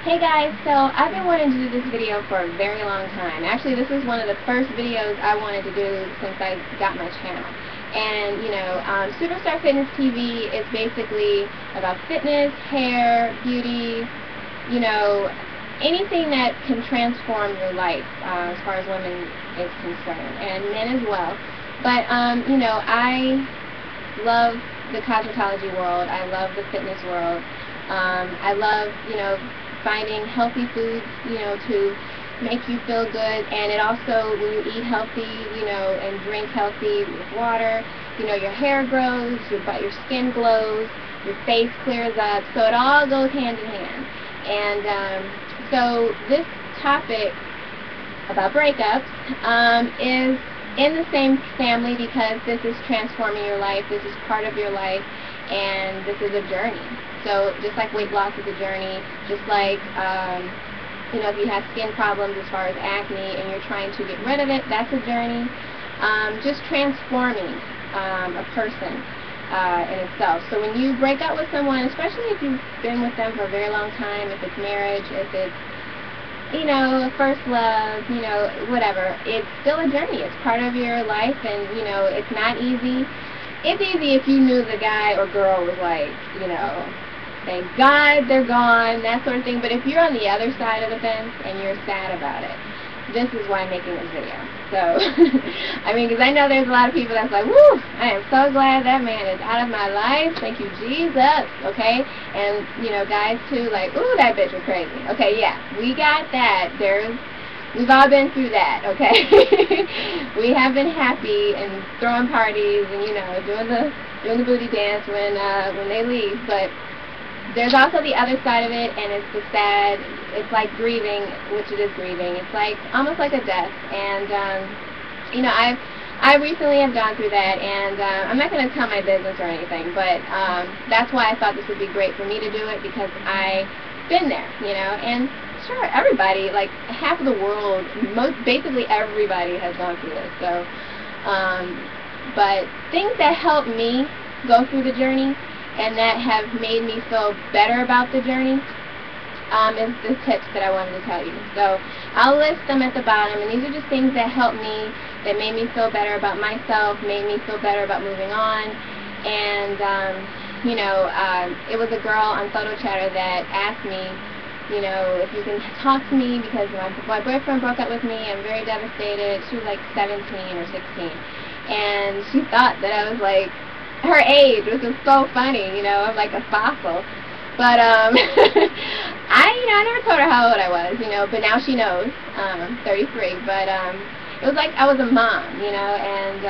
Hey guys, so I've been wanting to do this video for a very long time. Actually, this is one of the first videos I wanted to do since I got my channel. And, Superstar Fitness TV is basically about fitness, hair, beauty, anything that can transform your life as far as women is concerned, and men as well. But, I love the cosmetology world. I love the fitness world. I love, finding healthy foods, to make you feel good. And it also, when you eat healthy, and drink healthy with water, your hair grows, your skin glows, your face clears up. So it all goes hand in hand. And so this topic about breakups is in the same family because this is transforming your life. This is part of your life, and this is a journey. So just like weight loss is a journey, just like if you have skin problems as far as acne and you're trying to get rid of it, that's a journey. Just transforming a person in itself. So when you break up with someone, especially if you've been with them for a very long time, if it's marriage, if it's first love, whatever, it's still a journey. It's part of your life, and it's not easy. It's easy if you knew the guy or girl was like, thank God they're gone, that sort of thing. But if you're on the other side of the fence and you're sad about it, this is why I'm making this video. So, because I know there's a lot of people that's like, woo, I am so glad that man is out of my life. Thank you, Jesus. Okay? And, guys too, like, ooh, that bitch was crazy. Okay, yeah, we got that. We've all been through that, okay? We have been happy and throwing parties and, doing the booty dance when they leave. But there's also the other side of it, and it's the sad. It's like grieving, which it is grieving. It's like almost like a death. And I recently have gone through that, and I'm not going to tell my business or anything, but that's why I thought this would be great for me to do it, because I've been there, and sure, everybody, like half of the world, basically everybody has gone through this. So, but things that help me go through the journey and that have made me feel better about the journey is the tips that I wanted to tell you. So I'll list them at the bottom, and these are just things that helped me, that made me feel better about myself, made me feel better about moving on. And it was a girl on Photo Chatter that asked me, if you can talk to me, because my boyfriend broke up with me. I'm very devastated. She was like 17 or 16, and she thought that I was like her age, which was so funny. I'm like a fossil. But I never told her how old I was, but now she knows. 33. But it was like I was a mom, and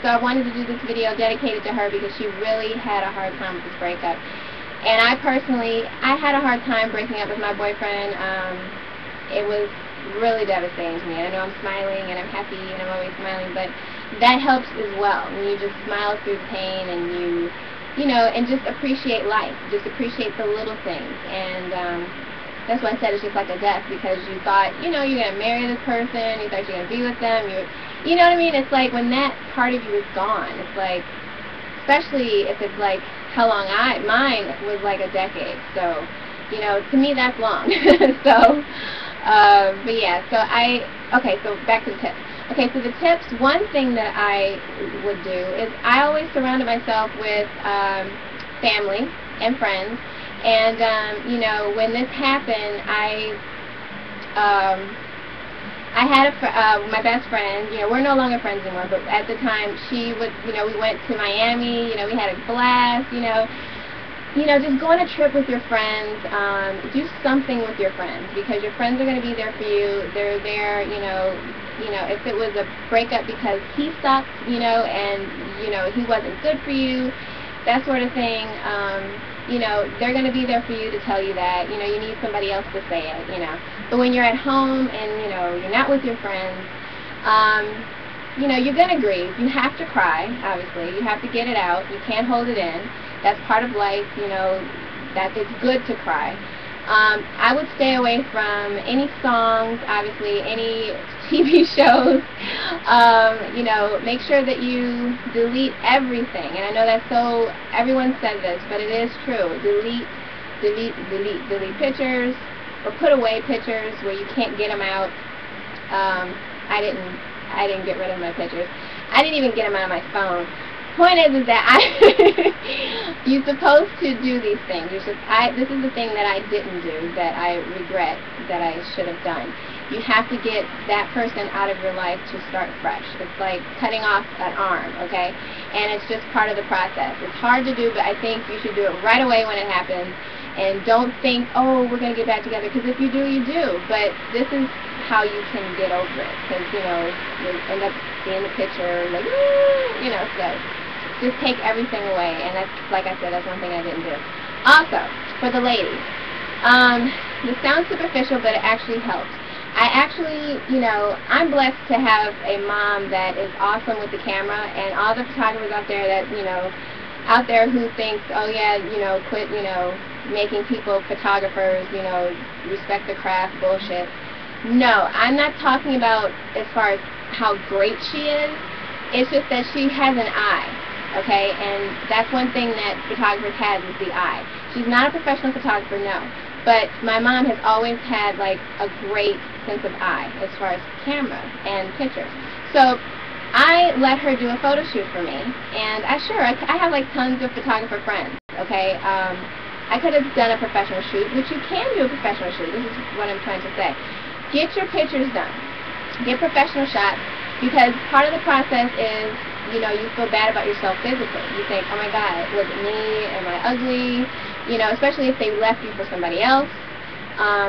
so I wanted to do this video dedicated to her, because she really had a hard time with this breakup. And I had a hard time breaking up with my boyfriend. It was really devastating to me. I know I'm smiling and I'm happy and I'm always smiling, but that helps as well, when you just smile through the pain and and just appreciate life, just appreciate the little things. And that's why I said it's just like a death, because you thought, you're going to marry this person, you thought you're going to be with them, you know what I mean? It's like when that part of you is gone, it's like, especially if it's like how long mine was like a decade. So, to me that's long. So, but yeah, okay, so back to the tips. Okay, so the tips, one thing that I would do is I always surrounded myself with family and friends. And, when this happened, I had my best friend, we're no longer friends anymore, but at the time she would, we went to Miami, we had a blast, just go on a trip with your friends, do something with your friends, because your friends are going to be there for you. They're there, if it was a breakup because he sucked, and, he wasn't good for you, that sort of thing, they're going to be there for you to tell you that, you need somebody else to say it, But when you're at home and, you're not with your friends, you're going to grieve. You have to cry, obviously. You have to get it out. You can't hold it in. That's part of life, that it's good to cry. I would stay away from any songs, obviously, any TV shows. Make sure that you delete everything. And I know that's so, everyone says this, but it is true. Delete pictures, or put away pictures where you can't get them out. I didn't get rid of my pictures. I didn't even get them out of my phone. Point is that you're supposed to do these things. This is the thing that I didn't do, that I regret, that I should have done. You have to get that person out of your life to start fresh. It's like cutting off an arm, okay? And it's just part of the process. It's hard to do, but I think you should do it right away when it happens. And don't think, oh, we're going to get back together, because if you do, you do. But this is how you can get over it, because, you know, you'll end up seeing the picture, like, you know, so just take everything away. And that's, like I said, that's one thing I didn't do. Also, for the ladies, this sounds superficial, but it actually helps. I actually, you know, I'm blessed to have a mom that is awesome with the camera, and all the photographers out there that, you know, out there who thinks, oh yeah, you know, quit, you know, making people photographers, you know, respect the craft bullshit. No, I'm not talking about as far as how great she is. It's just that she has an eye, okay? And that's one thing that photographers have, is the eye. She's not a professional photographer, no. But my mom has always had, like, a great sense of eye as far as camera and pictures. So I let her do a photo shoot for me, and I have, like, tons of photographer friends, okay? I could have done a professional shoot, which you can do a professional shoot. This is what I'm trying to say. Get your pictures done. Get professional shots, because part of the process is, you know, you feel bad about yourself physically. You think, oh my God, was it me? Am I ugly? You know, especially if they left you for somebody else.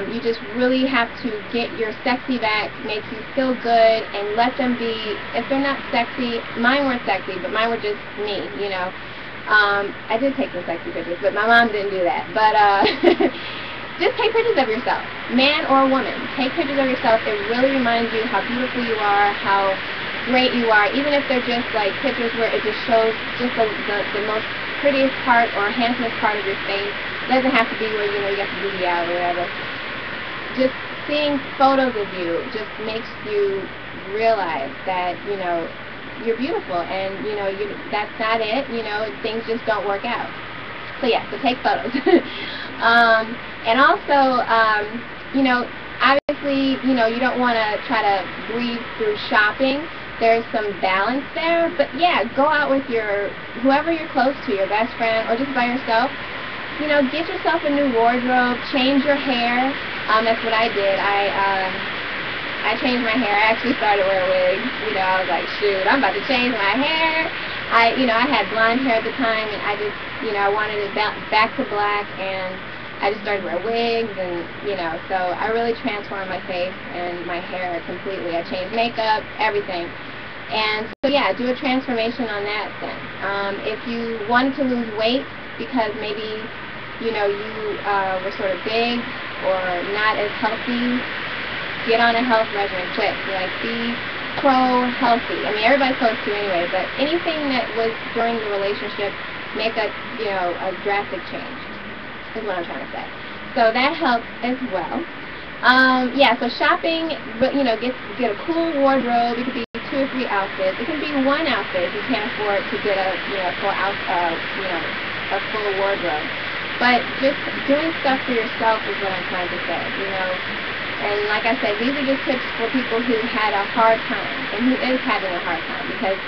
You just really have to get your sexy back, make you feel good, and let them be, if they're not sexy, mine weren't sexy, but mine were just me, you know. I did take some sexy pictures, but my mom didn't do that. But just take pictures of yourself, man or woman. Take pictures of yourself. It really reminds you how beautiful you are, how great you are, even if they're just like pictures where it just shows just the most prettiest part or handsomest part of your face. It doesn't have to be where, you know, you got the booty out or whatever. Just seeing photos of you just makes you realize that, you know, you're beautiful, and, you know, that's not it, you know, things just don't work out. So yeah, so take photos. And also, you know, obviously, you know, you don't want to try to breeze through shopping. There's some balance there, but yeah, go out with whoever you're close to, your best friend, or just by yourself. You know, get yourself a new wardrobe, change your hair. That's what I did. I changed my hair. I actually started wearing wigs. You know, I was like, shoot, I'm about to change my hair. You know, I had blonde hair at the time, and I just, you know, I wanted it back to black, and I just started wearing wigs, and, you know, so I really transformed my face and my hair completely. I changed makeup, everything. And so, yeah, do a transformation on that then. If you wanted to lose weight because maybe, you know, you were sort of big or not as healthy, get on a health regimen quick. Like, be pro-healthy. I mean, everybody's supposed to anyway, but anything that was during the relationship, make a, you know, a drastic change, is what I'm trying to say. So that helps as well. Yeah, so shopping, but, you know, get a cool wardrobe. It could be 2 or 3 outfits. It can be one outfit if you can't afford to get a, you know, a full wardrobe. But just doing stuff for yourself is what I'm trying to say, you know. And like I said, these are just tips for people who had a hard time, and who is having a hard time, because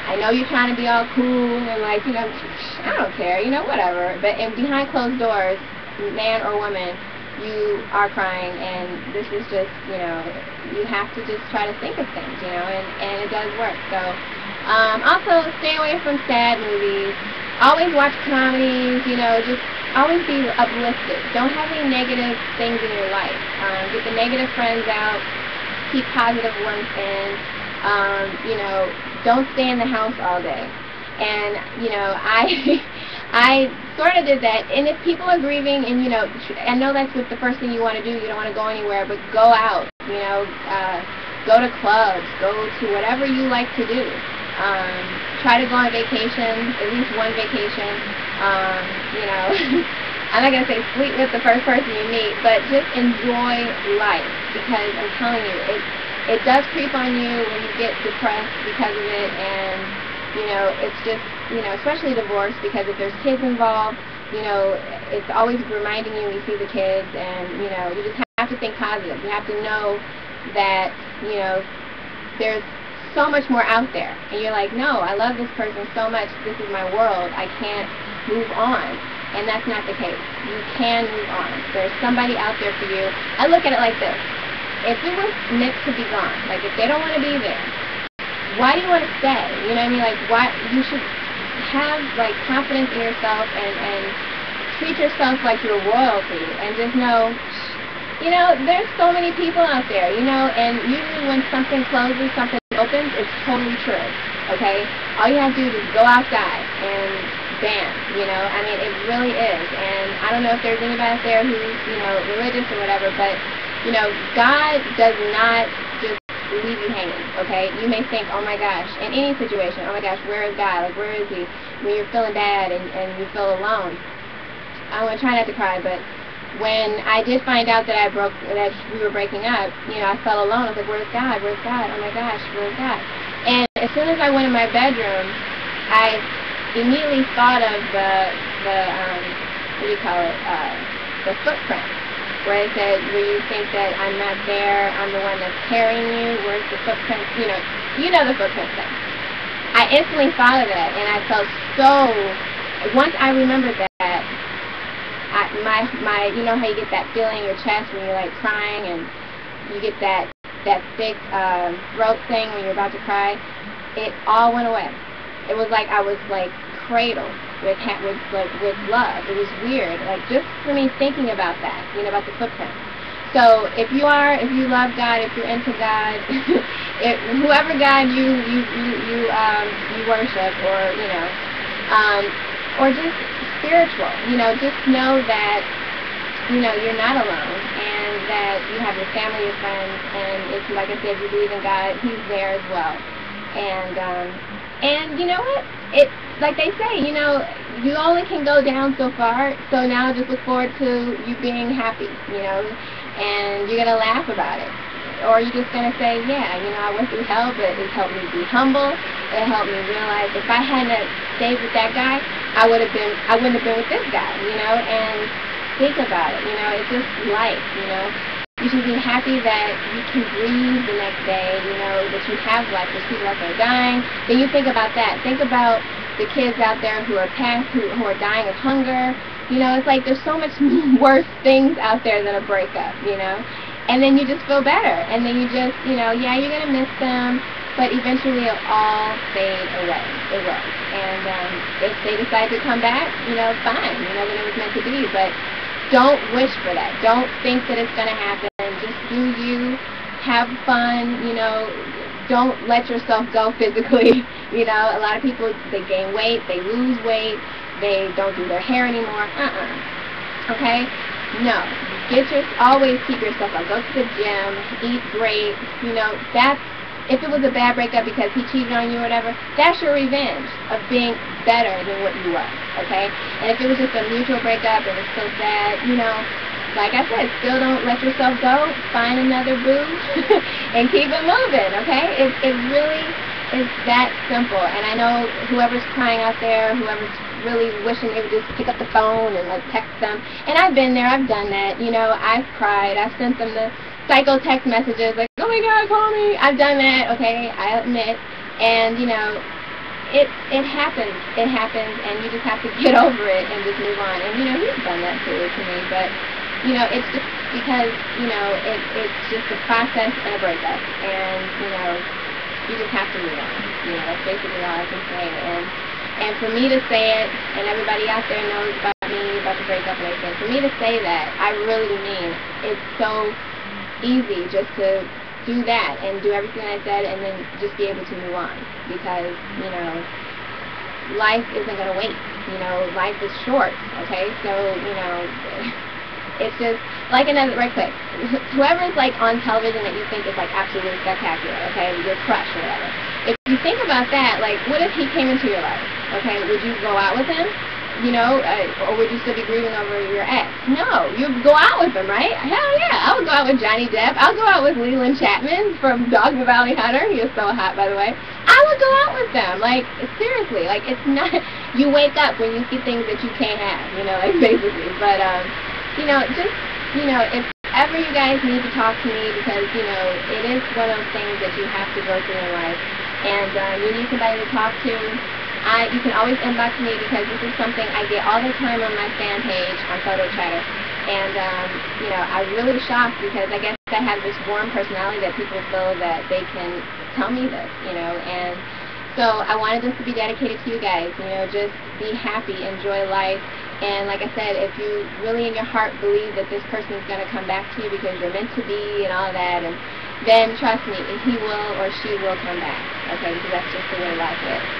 I know you're trying to be all cool and, like, you know, I don't care, you know, whatever. But behind closed doors, man or woman, you are crying, and this is just, you know, you have to just try to think of things, you know, and it does work. So, also, stay away from sad movies. Always watch comedies, you know, just always be uplifted. Don't have any negative things in your life. Get the negative friends out. Keep positive ones in. You know, don't stay in the house all day. And, you know, I sort of did that. And if people are grieving, and, you know, I know that's what the first thing you want to do. You don't want to go anywhere, but go out, you know, go to clubs, go to whatever you like to do. Try to go on vacation, at least one vacation. You know, I'm not going to say sleep with the first person you meet, but just enjoy life, because I'm telling you, it does creep on you when you get depressed because of it. And, you know, it's just, you know, especially divorce, because if there's kids involved, you know, it's always reminding you when you see the kids, and, you know, you just have have to think positive. You have to know that, you know, there's so much more out there. And you're like, no, I love this person so much. This is my world. I can't move on. And that's not the case. You can move on. There's somebody out there for you. I look at it like this. If it was meant to be gone, like if they don't want to be there, why do you want to stay? You know what I mean? Like, why? You should have, like, confidence in yourself and treat yourself like you're royalty. And just know, you know, there's so many people out there, you know, and usually when something closes, something opens, it's totally true, okay? All you have to do is go outside and bam, you know, I mean, it really is. And I don't know if there's anybody out there who's, you know, religious or whatever, but, you know, God does not just leave you hanging, okay? You may think, oh my gosh, in any situation, oh my gosh, where is God? Like, where is He? When you're feeling bad and you feel alone. I'm going to try not to cry, but when I did find out that we were breaking up, you know, I felt alone. I was like, where's God? Where's God? Oh my gosh, where's God? And as soon as I went in my bedroom, I immediately thought of what do you call it, the footprint, where it said, where you think that I'm not there, I'm the one that's carrying you, where's the footprint? You know the footprint thing. I instantly thought of that, and I felt so, once I remembered that, you know how you get that feeling in your chest when you're like crying and you get that thick throat thing when you're about to cry? It all went away. It was like I was like cradled with love. It was weird, like just for me thinking about that, you know, about the footprint. So if you love God, if you're into God, whoever God you worship, or you know, or just spiritual, you know, just know that, you know, you're not alone, and that you have your family, your friends, and if, like I said, you believe in God, He's there as well. And you know what? It's like they say, you know, you only can go down so far, so now just look forward to you being happy, you know, and you're going to laugh about it. Or you're just going to say, yeah, you know, I went through hell, but it helped me be humble. It helped me realize if I hadn't stayed with that guy, I wouldn't have been with this guy, you know, and think about it, you know, it's just life, you know. You should be happy that you can breathe the next day, you know, that you have life. There's people out there dying. Then you think about that. Think about the kids out there who are who are dying of hunger. You know, it's like there's so much worse things out there than a breakup, you know. And then you just feel better. And then you just, you know, yeah, you're going to miss them, but eventually it'll all fade away. It will. And if they decide to come back, you know, fine. You know, when it was meant to be. But don't wish for that. Don't think that it's going to happen. Just do you. Have fun, you know. Don't let yourself go physically. You know, a lot of people, they gain weight, they lose weight, they don't do their hair anymore. Okay? No. Always keep yourself up. Go to the gym, eat great. You know, that's, if it was a bad breakup because he cheated on you or whatever, that's your revenge of being better than what you were. Okay? And if it was just a mutual breakup and it's so sad, you know, like I said, still don't let yourself go. Find another boo and keep it moving, okay? It really is that simple. And I know whoever's crying out there, whoever's really wishing they would just pick up the phone and like text them. And I've been there. I've done that. You know, I've cried. I've sent them the psycho text messages like, oh my God, call me. I've done that, okay? I admit. And, you know, it happens. It happens, and you just have to get over it and just move on. And, you know, he's done that too to me, but you know, it's just because, you know, it's just a process and a breakup, and, you know, you just have to move on. You know, that's basically all I can say. And for me to say it, and everybody out there knows about me, about the breakup and everything, for me to say that, I really mean it's so easy just to do that and do everything I said and then just be able to move on, because, you know, life isn't going to wait. You know, life is short, okay? So, you know, it's just, like another, right quick, whoever's like on television that you think is like absolutely spectacular, okay, your crush or whatever, if you think about that, like, what if he came into your life, okay, would you go out with him, you know, or would you still be grieving over your ex? No, you'd go out with him, right? Hell yeah, I would go out with Johnny Depp, I'll go out with Leland Chapman from Dog the Valley Hunter, he is so hot, by the way. I would go out with them, like, seriously, like, it's not, you wake up when you see things that you can't have, you know, like, basically, but, you know, just, you know, if ever you guys need to talk to me, because, you know, it is one of those things that you have to go through in life, and you need somebody to talk to, you can always inbox me, because this is something I get all the time on my fan page on Photo Chatter. And, you know, I'm really shocked, because I guess I have this warm personality that people feel that they can tell me this, you know, and so I wanted this to be dedicated to you guys, you know, just be happy, enjoy life, and like I said, if you really in your heart believe that this person is going to come back to you because you're meant to be and all that, and then trust me, he will or she will come back, okay, because that's just the way life is.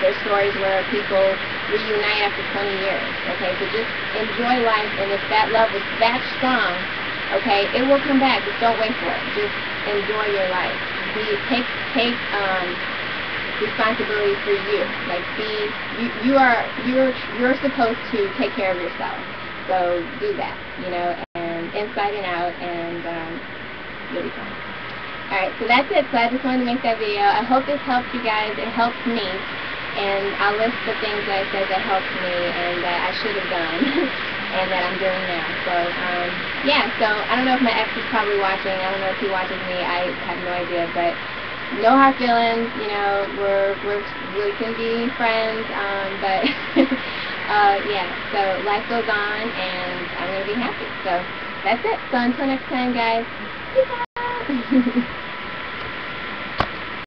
There's stories where people reunite after 20 years, okay, so just enjoy life, and if that love is that strong, okay, it will come back. Just don't wait for it. Just enjoy your life. Take responsibility for you. Like, you're supposed to take care of yourself. So do that, you know, and inside and out, and you'll be fine. Alright, so that's it. So I just wanted to make that video. I hope this helped you guys. It helped me. And I'll list the things that I said that helped me and that I should have done and that I'm doing now. So, yeah, so I don't know if my ex is probably watching. I don't know if he watches me. I have no idea. But no hard feelings. You know, we can be friends. But, yeah, so life goes on, and I'm going to be happy. So that's it. So until next time, guys, peace out.